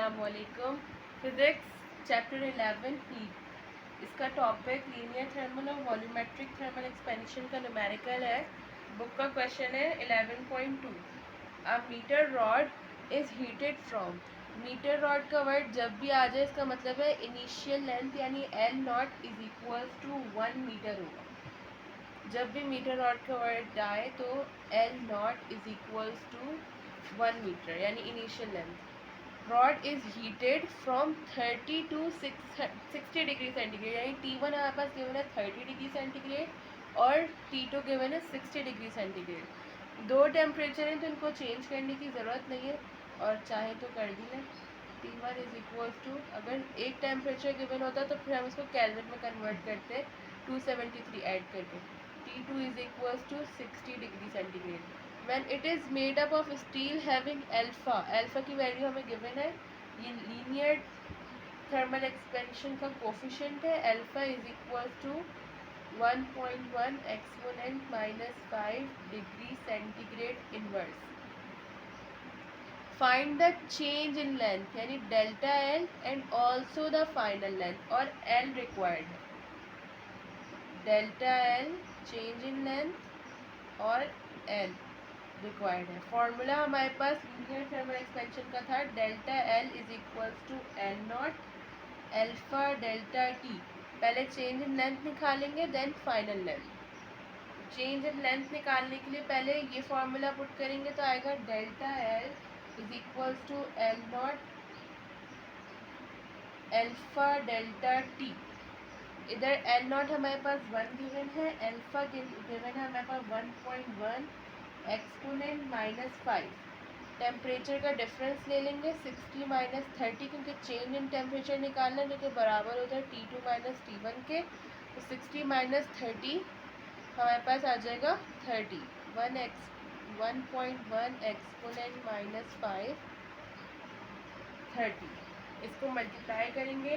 अस्सलामुअलैकुम। Physics chapter 11 heat, इसका topic linear thermal और वॉल्यूमेट्रिक थर्मल एक्सपेंशन का न्यूमेरिकल है। बुक का क्वेश्चन है 11.2। A metre rod is heated from. Metre rod का वर्ड जब भी आ जाए इसका मतलब है इनिशियल लेंथ यानी L nought is equals to 1 metre होगा। जब भी मीटर रॉड का वर्ड आए तो L nought is equals to 1 metre यानी initial length. Rod is heated from 30 to 60 degree centigrade, यानी T1 हमारे पास गिवन है 30 डिग्री सेंटीग्रेड और T2 गिवन है 60 डिग्री सेंटीग्रेड। दो टेम्परेचर हैं तो इनको चेंज करने की ज़रूरत नहीं है और चाहे तो कर दी लें। T1 इज इक्वल्स टू, अगर एक टेम्परेचर गिवन होता तो फिर हम इसको केल्विन में कन्वर्ट करते 273 ऐड करके। T2 is equals to 60 degree centigrade. When it is made up of steel having alpha, alpha की वैल्यू हमें गिवन है, ये लीनियर थर्मल एक्सपेंशन का कोफिशिएंट है। Alpha is equal to 1.1 exponent -5 degree centigrade inverse. Find the change in length यानी delta L and also the final length, और L required है। Delta L change in length और L required है। Formula हमारे पास linear thermal expansion का था, delta L is equals to L not alpha delta T. पहले चेंज इन लेंथ निकालेंगे then final length. Change in length निकालने के लिए पहले ये फॉर्मूला पुट करेंगे तो आएगा delta L is equals to L not alpha delta T. इधर एल नॉट हमारे पास 1 गिवन है, एल्फा गिवन है हमारे पास 1.1 एक्सपोनेंट -5। टेम्परेचर का डिफरेंस ले लेंगे 60 माइनस 30, क्योंकि चेंज इन टेम्परेचर निकालना है जो कि बराबर होता है T2 माइनस T1 के। तो 60 माइनस 30 हमारे पास आ जाएगा 30। 1.1 एक्सपोनेंट -5 30। इसको मल्टीप्लाई करेंगे,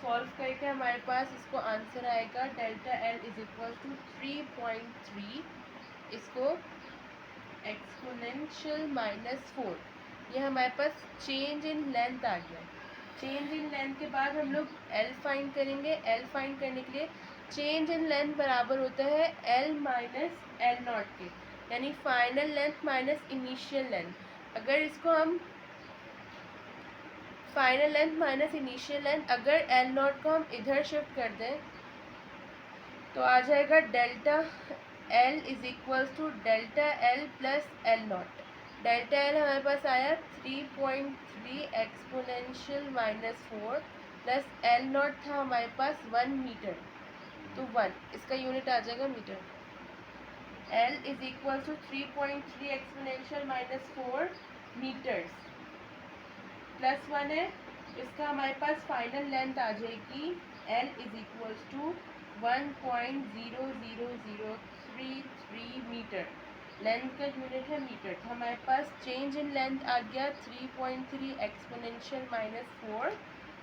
सॉल्व करके हमारे पास इसको आंसर आएगा delta L is equal to 3.3। इसको एक्सपोनेंशियल -4, ये हमारे पास चेंज इन लेंथ आ गया। चेंज इन लेंथ के बाद हम लोग एल फाइंड करेंगे। एल फाइंड करने के लिए चेंज इन लेंथ बराबर होता है एल माइनस एल नॉट के, यानी final length minus initial length. अगर इसको हम final length minus initial length, अगर एल नॉट को हम इधर शिफ्ट कर दें तो आ जाएगा delta L is equals to delta L plus L naught. Delta L हमारे पास आया 3.3 एक्सपोनेंशियल -4 प्लस एल नॉट था हमारे पास 1 मीटर, तो 1 इसका यूनिट आ जाएगा metre. L is equal to 3.3 exponential -4 metres plus 1 है, इसका हमारे पास फाइनल लेंथ आ जाएगी L is equals to 1.00033 metre. Length का यूनिट है मीटर, तो हमारे पास चेंज इन लेंथ आ गया 3.3 एक्सपोनेंशियल -4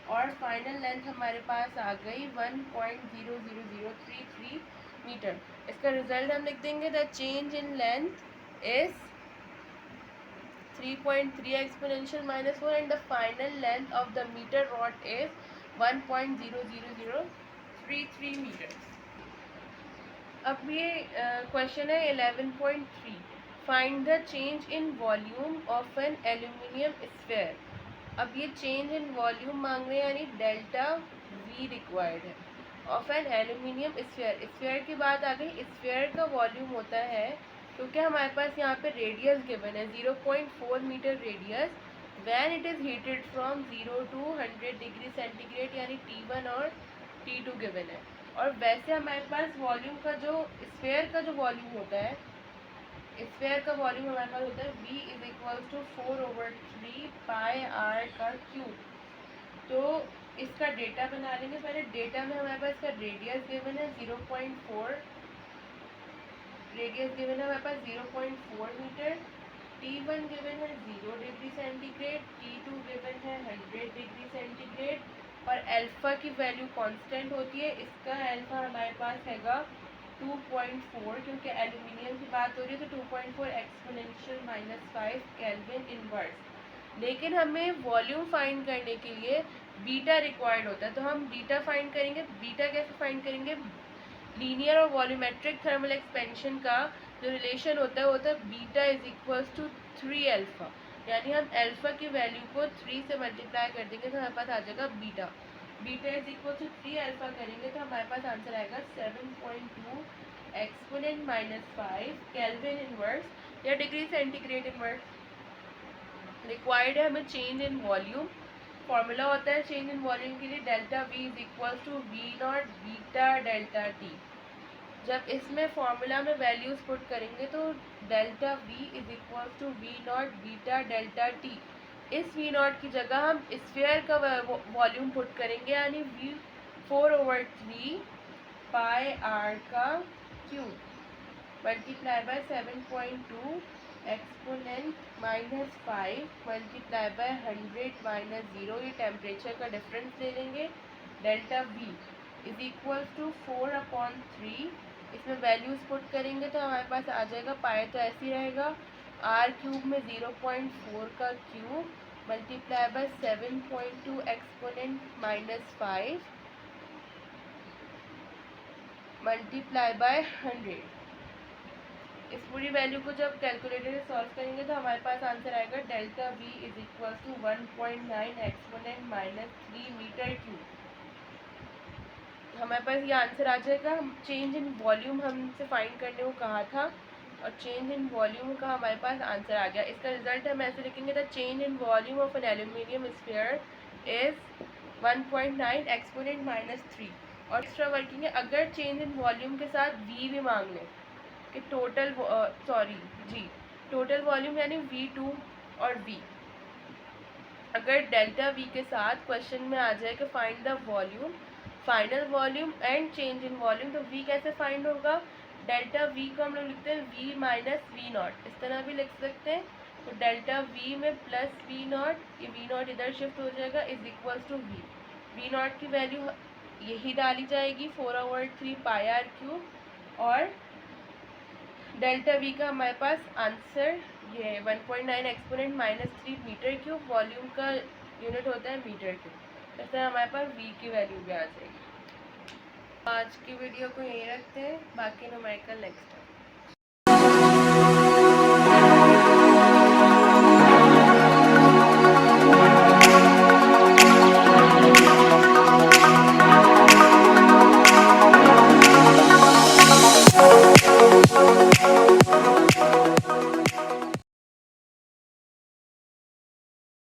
और फाइनल लेंथ हमारे पास आ गई 1.00033 मीटर। इसका रिजल्ट हम लिख देंगे, the change in length is 3.3 exponential -4 and the final length of the meter rod is 1.00033 meters। अब ये क्वेश्चन है 11.3। Find the change in volume of an aluminium sphere. अब ये चेंज इन वॉल्यूम मांग रहे हैं यानी डेल्टा वी रिक्वायर्ड है of an aluminium sphere. Sphere की बात आ गई, स्फेयर का वॉल्यूम होता है, क्योंकि हमारे पास यहाँ पे रेडियस गिवन है 0.4 metre radius. When it is heated from 0 to 100 degree centigrade यानी T1 और T2 गिवन है। और वैसे हमारे पास वॉल्यूम का जो स्फेयर का जो वॉल्यूम होता है, स्फेयर का वॉल्यूम हमारे पास होता है V is equals to 4/3 pi are का क्यूब। तो इसका डेटा बना लेंगे। पहले डेटा में हमारे पास इसका रेडियस गिवन है 0.4, रेडियस गिवन है हमारे पास 0.4 मीटर। T1 गिवन है 0 डिग्री सेंटीग्रेड, T2 गिवन है 100 डिग्री सेंटीग्रेड और अल्फ़ा की वैल्यू कांस्टेंट होती है। इसका अल्फ़ा हमारे पास हैगा 2.4, क्योंकि एल्यूमिनियम की बात हो रही है तो 2.4 एक्सपोनेंशियल -5 केल्विन इनवर्स। लेकिन हमें वॉल्यूम फाइंड करने के लिए बीटा रिक्वायर्ड होता है। तो हम बीटा फाइंड करेंगे। बीटा कैसे फाइंड करेंगे? लीनियर और वॉल्यूमेट्रिक थर्मल एक्सपेंशन का जो रिलेशन होता है beta is equals to 3 alpha. यानी हम अल्फा की वैल्यू को 3 से मल्टीप्लाई कर देंगे तो हमारे पास आ जाएगा beta. Beta is equal to 3 alpha करेंगे तो हमारे पास आंसर आएगा 7.2 एक्सपोनेंट -5 केल्विन इनवर्स या डिग्री सेंटीग्रेड इनवर्स। रिक्वायर्ड है हमें चेंज इन वॉल्यूम। फॉर्मूला होता है चेंज इन वॉल्यूम के लिए delta V is equal to V not beta delta T. जब इसमें फॉर्मूला में वैल्यूज पुट करेंगे तो delta V is equal to V not beta delta T. इस वी नॉट की जगह हम स्फीयर का वॉल्यूम पुट करेंगे यानी वी 4/3 पाई आर का cube multiply by 7.2 exponent -5 multiply by 100 minus 0। ये टेम्परेचर का डिफरेंस ले लेंगे। Delta V is equal to 4/3। इसमें वैल्यूज पुट करेंगे तो हमारे पास आ जाएगा पाई तो ऐसे ही रहेगा आर क्यूब में 0.4 का cube multiply by 7.2 exponent -5 multiply by 100। इस पूरी वैल्यू को जब कैलकुलेटर से सॉल्व करेंगे तो हमारे पास आंसर आएगा delta V is equal to 1.9 exponent -3 metre cube. हमारे पास ये आंसर आ जाएगा। चेंज इन वॉल्यूम हमसे फाइंड करने को कहा था और चेंज इन वॉल्यूम का हमारे पास आंसर आ गया। इसका रिजल्ट हम ऐसे लिखेंगे the change in volume of an aluminium sphere is 1.9 exponent -3। और एक्स्ट्रा वर्किंग है अगर चेंज इन वॉल्यूम के साथ वी भी मांग लें कि टोटल वॉल्यूम यानी V2 और V। अगर डेल्टा V के साथ क्वेश्चन में आ जाए कि find the volume final volume and change in volume तो V कैसे फाइंड होगा? डेल्टा V को हम लोग लिखते हैं V माइनस वी नॉट, इस तरह भी लिख सकते हैं। तो डेल्टा V में प्लस वी नॉट, ये वी नॉट इधर शिफ्ट हो जाएगा is equal to V। V not की वैल्यू यही डाली जाएगी 4/3 पाई आर क्यूब और डेल्टा वी का हमारे पास आंसर ये 1.9 एक्सपोनेंट -3 मीटर क्यूब। वॉल्यूम का यूनिट होता है मीटर क्यूब। जैसे हमारे पास वी की वैल्यू भी आ जाएगी। आज की वीडियो को यहीं रखते हैं, बाकी न्यूमेरिकल नेक्स्ट टाइम।